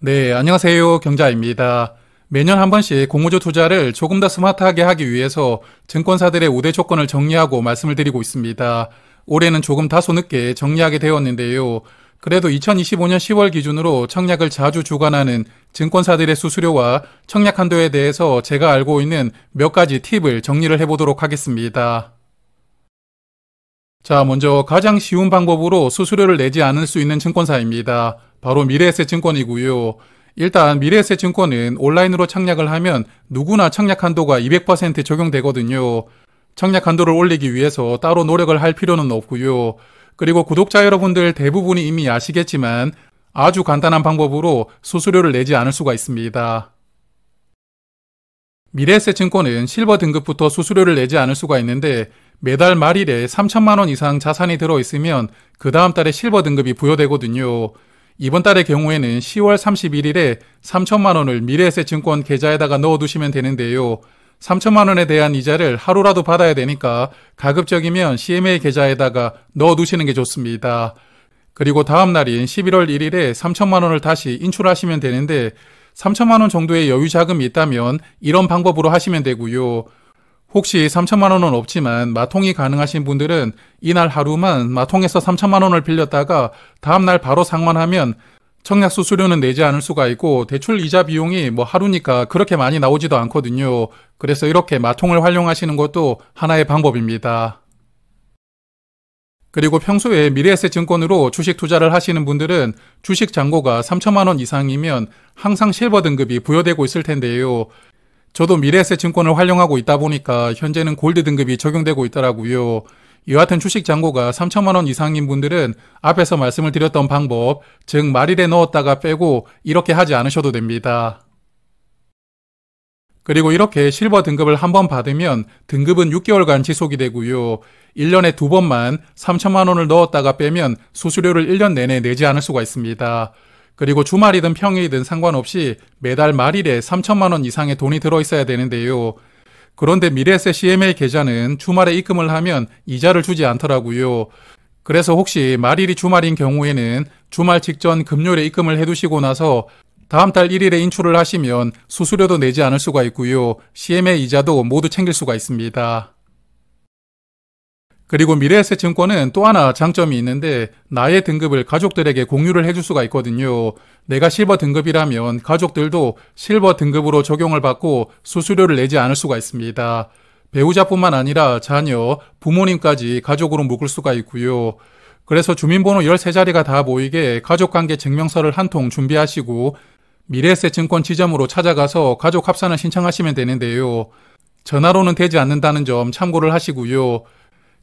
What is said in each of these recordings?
네, 안녕하세요. 경자입니다. 매년 한 번씩 공모주 투자를 조금 더 스마트하게 하기 위해서 증권사들의 우대 조건을 정리하고 말씀을 드리고 있습니다. 올해는 조금 다소 늦게 정리하게 되었는데요. 그래도 2025년 10월 기준으로 청약을 자주 주관하는 증권사들의 수수료와 청약 한도에 대해서 제가 알고 있는 몇 가지 팁을 정리를 해보도록 하겠습니다. 자, 먼저 가장 쉬운 방법으로 수수료를 내지 않을 수 있는 증권사입니다. 바로 미래에셋증권이고요. 일단 미래에셋증권은 온라인으로 청약을 하면 누구나 청약 한도가 200% 적용되거든요. 청약 한도를 올리기 위해서 따로 노력을 할 필요는 없고요. 그리고 구독자 여러분들 대부분이 이미 아시겠지만 아주 간단한 방법으로 수수료를 내지 않을 수가 있습니다. 미래에셋증권은 실버 등급부터 수수료를 내지 않을 수가 있는데 매달 말일에 3천만 원 이상 자산이 들어있으면 그 다음 달에 실버 등급이 부여되거든요. 이번 달의 경우에는 10월 31일에 3천만 원을 미래에셋증권 계좌에다가 넣어두시면 되는데요. 3천만 원에 대한 이자를 하루라도 받아야 되니까 가급적이면 CMA 계좌에다가 넣어두시는 게 좋습니다. 그리고 다음 날인 11월 1일에 3천만 원을 다시 인출하시면 되는데 3천만 원 정도의 여유 자금이 있다면 이런 방법으로 하시면 되고요. 혹시 3천만 원은 없지만 마통이 가능하신 분들은 이날 하루만 마통에서 3천만 원을 빌렸다가 다음날 바로 상환하면 청약 수수료는 내지 않을 수가 있고 대출 이자 비용이 하루니까 그렇게 많이 나오지도 않거든요. 그래서 이렇게 마통을 활용하시는 것도 하나의 방법입니다. 그리고 평소에 미래에셋증권으로 주식 투자를 하시는 분들은 주식 잔고가 3천만 원 이상이면 항상 실버 등급이 부여되고 있을 텐데요. 저도 미래에셋증권을 활용하고 있다 보니까 현재는 골드 등급이 적용되고 있더라고요. 여하튼 주식 잔고가 3천만 원 이상인 분들은 앞에서 말씀을 드렸던 방법, 즉 말일에 넣었다가 빼고 이렇게 하지 않으셔도 됩니다. 그리고 이렇게 실버 등급을 한 번 받으면 등급은 6개월간 지속이 되고요. 1년에 2번만 3천만 원을 넣었다가 빼면 수수료를 1년 내내 내지 않을 수가 있습니다. 그리고 주말이든 평일이든 상관없이 매달 말일에 3천만 원 이상의 돈이 들어있어야 되는데요. 그런데 미래에셋 CMA 계좌는 주말에 입금을 하면 이자를 주지 않더라고요. 그래서 혹시 말일이 주말인 경우에는 주말 직전 금요일에 입금을 해두시고 나서 다음 달 1일에 인출을 하시면 수수료도 내지 않을 수가 있고요. CMA 이자도 모두 챙길 수가 있습니다. 그리고 미래에셋증권은 또 하나 장점이 있는데 나의 등급을 가족들에게 공유를 해줄 수가 있거든요. 내가 실버 등급이라면 가족들도 실버 등급으로 적용을 받고 수수료를 내지 않을 수가 있습니다. 배우자뿐만 아니라 자녀, 부모님까지 가족으로 묶을 수가 있고요. 그래서 주민번호 13자리가 다 보이게 가족관계 증명서를 한 통 준비하시고 미래에셋증권 지점으로 찾아가서 가족 합산을 신청하시면 되는데요. 전화로는 되지 않는다는 점 참고를 하시고요.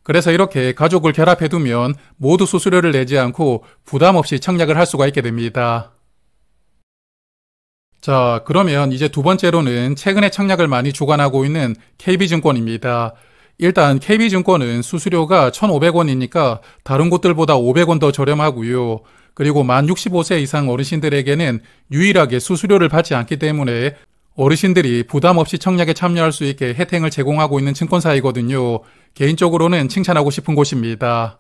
그래서 이렇게 가족을 결합해두면 모두 수수료를 내지 않고 부담 없이 청약을 할 수가 있게 됩니다. 자, 그러면 이제 두 번째로는 최근에 청약을 많이 주관하고 있는 KB증권입니다. 일단 KB증권은 수수료가 1,500원이니까 다른 곳들보다 500원 더 저렴하고요. 그리고 만 65세 이상 어르신들에게는 유일하게 수수료를 받지 않기 때문에 어르신들이 부담 없이 청약에 참여할 수 있게 혜택을 제공하고 있는 증권사이거든요. 개인적으로는 칭찬하고 싶은 곳입니다.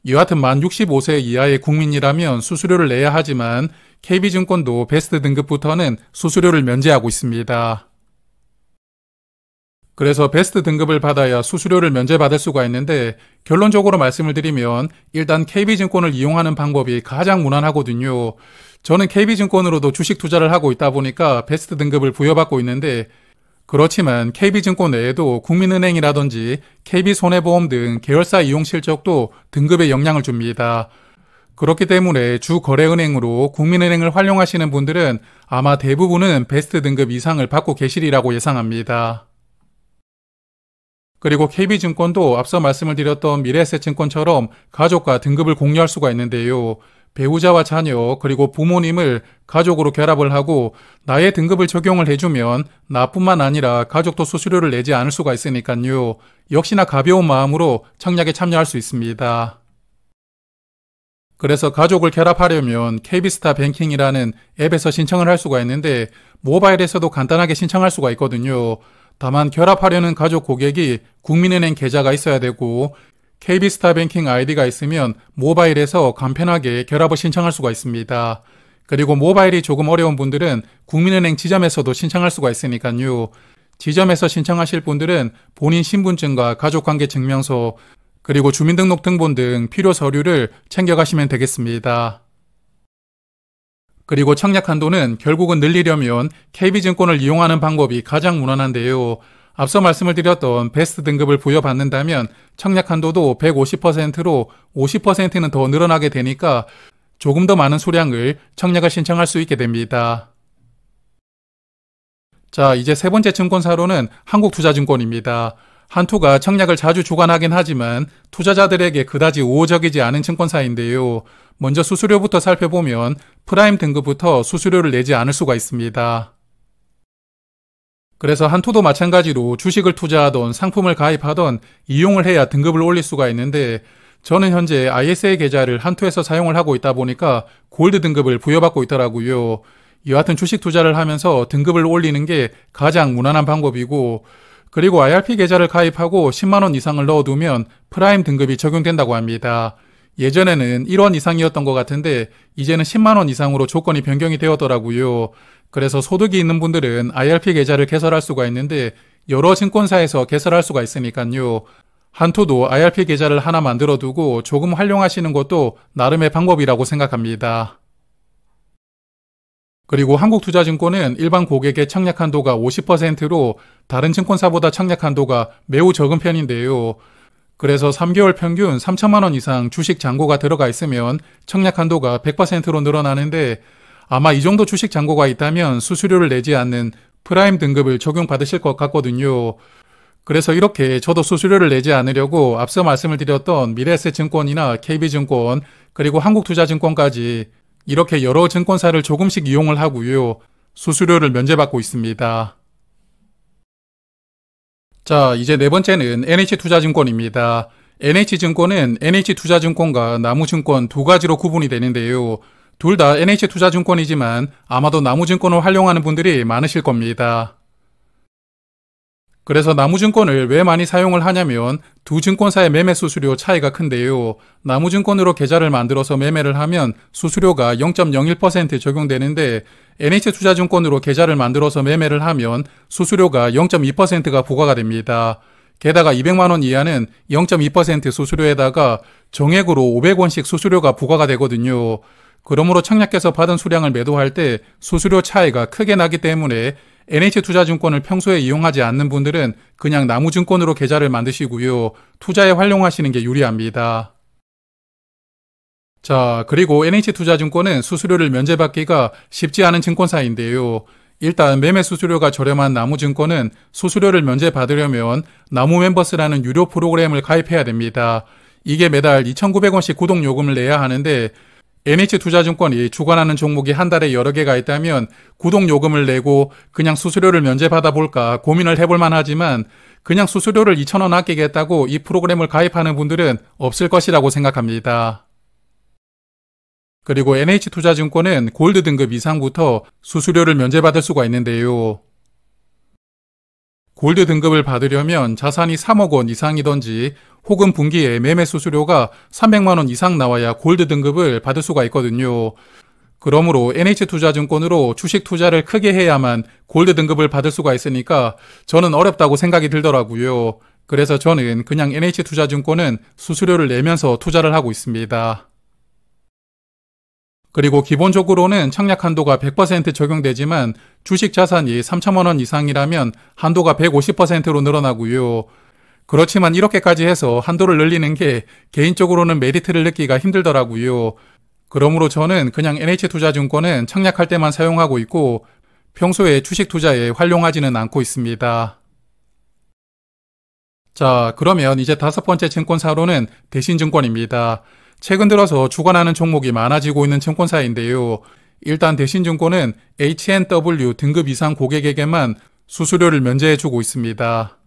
여하튼 만 65세 이하의 국민이라면 수수료를 내야 하지만 KB증권도 베스트 등급부터는 수수료를 면제하고 있습니다. 그래서 베스트 등급을 받아야 수수료를 면제받을 수가 있는데 결론적으로 말씀을 드리면 일단 KB증권을 이용하는 방법이 가장 무난하거든요. 저는 KB증권으로도 주식 투자를 하고 있다 보니까 베스트 등급을 부여받고 있는데 그렇지만 KB증권 외에도 국민은행이라든지 KB손해보험 등 계열사 이용 실적도 등급에 영향을 줍니다. 그렇기 때문에 주 거래은행으로 국민은행을 활용하시는 분들은 아마 대부분은 베스트 등급 이상을 받고 계시리라고 예상합니다. 그리고 KB증권도 앞서 말씀을 드렸던 미래에셋증권처럼 가족과 등급을 공유할 수가 있는데요. 배우자와 자녀 그리고 부모님을 가족으로 결합을 하고 나의 등급을 적용을 해주면 나뿐만 아니라 가족도 수수료를 내지 않을 수가 있으니까요. 역시나 가벼운 마음으로 청약에 참여할 수 있습니다. 그래서 가족을 결합하려면 KB스타 뱅킹이라는 앱에서 신청을 할 수가 있는데 모바일에서도 간단하게 신청할 수가 있거든요. 다만 결합하려는 가족 고객이 국민은행 계좌가 있어야 되고 KB스타 뱅킹 아이디가 있으면 모바일에서 간편하게 결합을 신청할 수가 있습니다. 그리고 모바일이 조금 어려운 분들은 국민은행 지점에서도 신청할 수가 있으니까요. 지점에서 신청하실 분들은 본인 신분증과 가족관계증명서, 그리고 주민등록등본 등 필요 서류를 챙겨가시면 되겠습니다. 그리고 청약 한도는 결국은 늘리려면 KB증권을 이용하는 방법이 가장 무난한데요. 앞서 말씀을 드렸던 베스트 등급을 부여받는다면 청약 한도도 150%로 50%는 더 늘어나게 되니까 조금 더 많은 수량을 청약을 신청할 수 있게 됩니다. 자, 이제 세 번째 증권사로는 한국투자증권입니다. 한투가 청약을 자주 주관하긴 하지만 투자자들에게 그다지 우호적이지 않은 증권사인데요. 먼저 수수료부터 살펴보면 프라임 등급부터 수수료를 내지 않을 수가 있습니다. 그래서 한투도 마찬가지로 주식을 투자하던 상품을 가입하던 이용을 해야 등급을 올릴 수가 있는데 저는 현재 ISA 계좌를 한투에서 사용을 하고 있다 보니까 골드 등급을 부여받고 있더라고요. 여하튼 주식 투자를 하면서 등급을 올리는 게 가장 무난한 방법이고, 그리고 IRP 계좌를 가입하고 10만원 이상을 넣어두면 프라임 등급이 적용된다고 합니다. 예전에는 1원 이상이었던 것 같은데 이제는 10만원 이상으로 조건이 변경이 되었더라고요. 그래서 소득이 있는 분들은 IRP 계좌를 개설할 수가 있는데 여러 증권사에서 개설할 수가 있으니까요. 한투도 IRP 계좌를 하나 만들어두고 조금 활용하시는 것도 나름의 방법이라고 생각합니다. 그리고 한국투자증권은 일반 고객의 청약 한도가 50%로 다른 증권사보다 청약 한도가 매우 적은 편인데요. 그래서 3개월 평균 3천만 원 이상 주식 잔고가 들어가 있으면 청약 한도가 100%로 늘어나는데 아마 이 정도 주식 잔고가 있다면 수수료를 내지 않는 프라임 등급을 적용받으실 것 같거든요. 그래서 이렇게 저도 수수료를 내지 않으려고 앞서 말씀을 드렸던 미래에셋증권이나 KB증권 그리고 한국투자증권까지 이렇게 여러 증권사를 조금씩 이용을 하고요. 수수료를 면제받고 있습니다. 자, 이제 네 번째는 NH투자증권입니다. NH증권은 NH투자증권과 나무증권 두 가지로 구분이 되는데요. 둘 다 NH투자증권이지만 아마도 나무증권을 활용하는 분들이 많으실 겁니다. 그래서 나무증권을 왜 많이 사용을 하냐면 두 증권사의 매매 수수료 차이가 큰데요. 나무증권으로 계좌를 만들어서 매매를 하면 수수료가 0.01% 적용되는데 NH투자증권으로 계좌를 만들어서 매매를 하면 수수료가 0.2%가 부과가 됩니다. 게다가 200만원 이하는 0.2% 수수료에다가 정액으로 500원씩 수수료가 부과가 되거든요. 그러므로 청약해서 받은 수량을 매도할 때 수수료 차이가 크게 나기 때문에 NH투자증권을 평소에 이용하지 않는 분들은 그냥 나무증권으로 계좌를 만드시고요. 투자에 활용하시는 게 유리합니다. 자, 그리고 NH투자증권은 수수료를 면제받기가 쉽지 않은 증권사인데요. 일단 매매 수수료가 저렴한 나무증권은 수수료를 면제받으려면 나무멤버스라는 유료 프로그램을 가입해야 됩니다. 이게 매달 2,900원씩 구독요금을 내야 하는데 NH투자증권이 주관하는 종목이 한 달에 여러 개가 있다면 구독요금을 내고 그냥 수수료를 면제받아 볼까 고민을 해볼 만하지만 그냥 수수료를 2,000원 아끼겠다고 이 프로그램을 가입하는 분들은 없을 것이라고 생각합니다. 그리고 NH투자증권은 골드 등급 이상부터 수수료를 면제받을 수가 있는데요. 골드 등급을 받으려면 자산이 3억 원 이상이던지 혹은 분기에 매매 수수료가 300만 원 이상 나와야 골드 등급을 받을 수가 있거든요. 그러므로 NH투자증권으로 주식 투자를 크게 해야만 골드 등급을 받을 수가 있으니까 저는 어렵다고 생각이 들더라고요. 그래서 저는 그냥 NH투자증권은 수수료를 내면서 투자를 하고 있습니다. 그리고 기본적으로는 청약 한도가 100% 적용되지만 주식 자산이 3천만 원 이상이라면 한도가 150%로 늘어나고요. 그렇지만 이렇게까지 해서 한도를 늘리는 게 개인적으로는 메리트를 느끼기가 힘들더라고요. 그러므로 저는 그냥 NH투자증권은 청약할 때만 사용하고 있고 평소에 주식 투자에 활용하지는 않고 있습니다. 자, 그러면 이제 다섯 번째 증권사로는 대신증권입니다. 최근 들어서 주관하는 종목이 많아지고 있는 증권사인데요. 일단 대신증권은 HNW 등급 이상 고객에게만 수수료를 면제해주고 있습니다.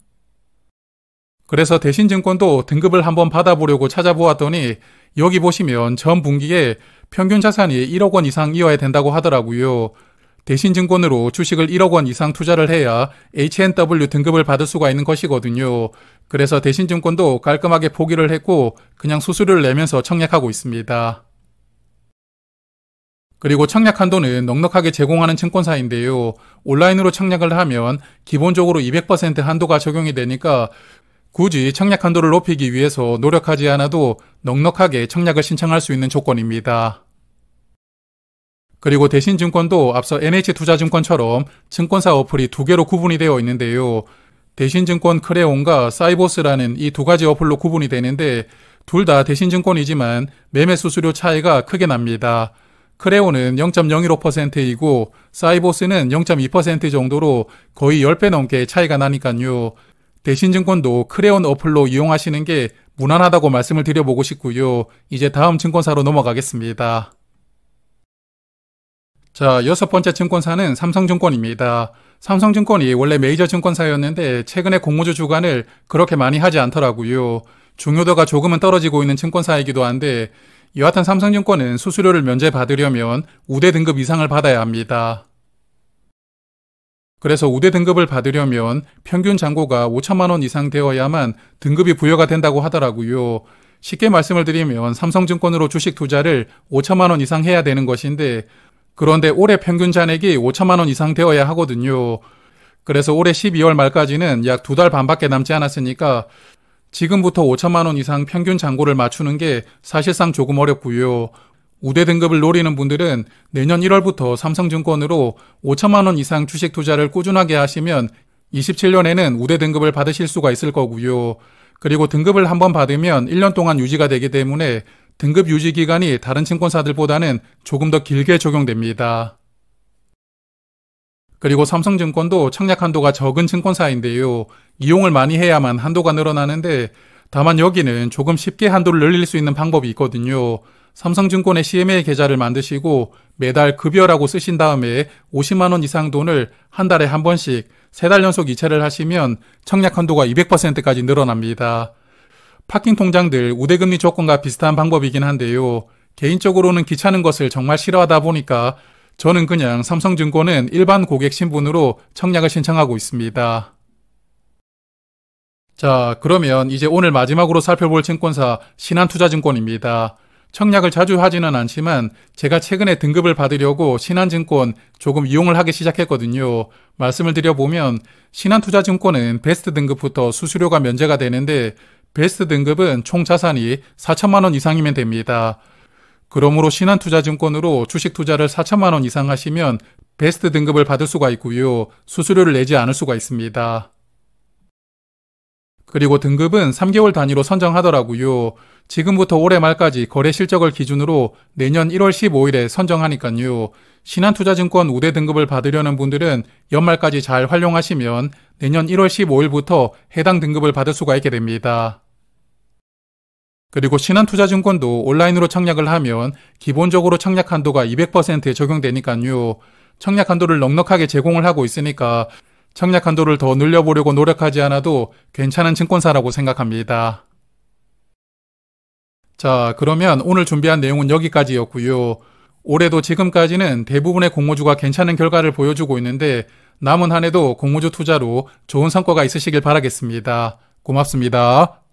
그래서 대신증권도 등급을 한번 받아보려고 찾아보았더니 여기 보시면 전 분기에 평균 자산이 1억 원 이상이어야 된다고 하더라고요. 대신증권으로 주식을 1억 원 이상 투자를 해야 HNW 등급을 받을 수가 있는 것이거든요. 그래서 대신증권도 깔끔하게 포기를 했고 그냥 수수료를 내면서 청약하고 있습니다. 그리고 청약 한도는 넉넉하게 제공하는 증권사인데요. 온라인으로 청약을 하면 기본적으로 200% 한도가 적용이 되니까 굳이 청약 한도를 높이기 위해서 노력하지 않아도 넉넉하게 청약을 신청할 수 있는 조건입니다. 그리고 대신증권도 앞서 NH투자증권처럼 증권사 어플이 두 개로 구분이 되어 있는데요. 대신증권 크레온과 사이보스라는 이 두 가지 어플로 구분이 되는데 둘 다 대신증권이지만 매매 수수료 차이가 크게 납니다. 크레온은 0.015%이고 사이보스는 0.2% 정도로 거의 10배 넘게 차이가 나니까요. 대신증권도 크레온 어플로 이용하시는 게 무난하다고 말씀을 드려보고 싶고요. 이제 다음 증권사로 넘어가겠습니다. 자, 여섯 번째 증권사는 삼성증권입니다. 삼성증권이 원래 메이저 증권사였는데 최근에 공모주 주관을 그렇게 많이 하지 않더라고요. 중요도가 조금은 떨어지고 있는 증권사이기도 한데 여하튼 삼성증권은 수수료를 면제받으려면 우대 등급 이상을 받아야 합니다. 그래서 우대 등급을 받으려면 평균 잔고가 5천만 원 이상 되어야만 등급이 부여가 된다고 하더라고요. 쉽게 말씀을 드리면 삼성증권으로 주식 투자를 5천만 원 이상 해야 되는 것인데 그런데 올해 평균 잔액이 5천만 원 이상 되어야 하거든요. 그래서 올해 12월 말까지는 약 2달 반밖에 남지 않았으니까 지금부터 5천만 원 이상 평균 잔고를 맞추는 게 사실상 조금 어렵고요. 우대 등급을 노리는 분들은 내년 1월부터 삼성증권으로 5천만 원 이상 주식 투자를 꾸준하게 하시면 27년에는 우대 등급을 받으실 수가 있을 거고요. 그리고 등급을 한번 받으면 1년 동안 유지가 되기 때문에 등급 유지 기간이 다른 증권사들보다는 조금 더 길게 적용됩니다. 그리고 삼성증권도 청약 한도가 적은 증권사인데요. 이용을 많이 해야만 한도가 늘어나는데 다만 여기는 조금 쉽게 한도를 늘릴 수 있는 방법이 있거든요. 삼성증권의 CMA 계좌를 만드시고 매달 급여라고 쓰신 다음에 50만 원 이상 돈을 한 달에 한 번씩 3달 연속 이체를 하시면 청약 한도가 200%까지 늘어납니다. 파킹 통장들 우대금리 조건과 비슷한 방법이긴 한데요. 개인적으로는 귀찮은 것을 정말 싫어하다 보니까 저는 그냥 삼성증권은 일반 고객 신분으로 청약을 신청하고 있습니다. 자, 그러면 이제 오늘 마지막으로 살펴볼 증권사 신한투자증권입니다. 청약을 자주 하지는 않지만 제가 최근에 등급을 받으려고 신한증권 조금 이용을 하기 시작했거든요. 말씀을 드려보면 신한투자증권은 베스트 등급부터 수수료가 면제가 되는데 베스트 등급은 총 자산이 4천만 원 이상이면 됩니다. 그러므로 신한투자증권으로 주식 투자를 4천만 원 이상 하시면 베스트 등급을 받을 수가 있고요. 수수료를 내지 않을 수가 있습니다. 그리고 등급은 3개월 단위로 선정하더라고요. 지금부터 올해 말까지 거래 실적을 기준으로 내년 1월 15일에 선정하니까요. 신한투자증권 우대 등급을 받으려는 분들은 연말까지 잘 활용하시면 내년 1월 15일부터 해당 등급을 받을 수가 있게 됩니다. 그리고 신한투자증권도 온라인으로 청약을 하면 기본적으로 청약 한도가 200% 적용되니까요. 청약 한도를 넉넉하게 제공을 하고 있으니까 청약 한도를 더 늘려보려고 노력하지 않아도 괜찮은 증권사라고 생각합니다. 자, 그러면 오늘 준비한 내용은 여기까지였고요. 올해도 지금까지는 대부분의 공모주가 괜찮은 결과를 보여주고 있는데 남은 한 해도 공모주 투자로 좋은 성과가 있으시길 바라겠습니다. 고맙습니다.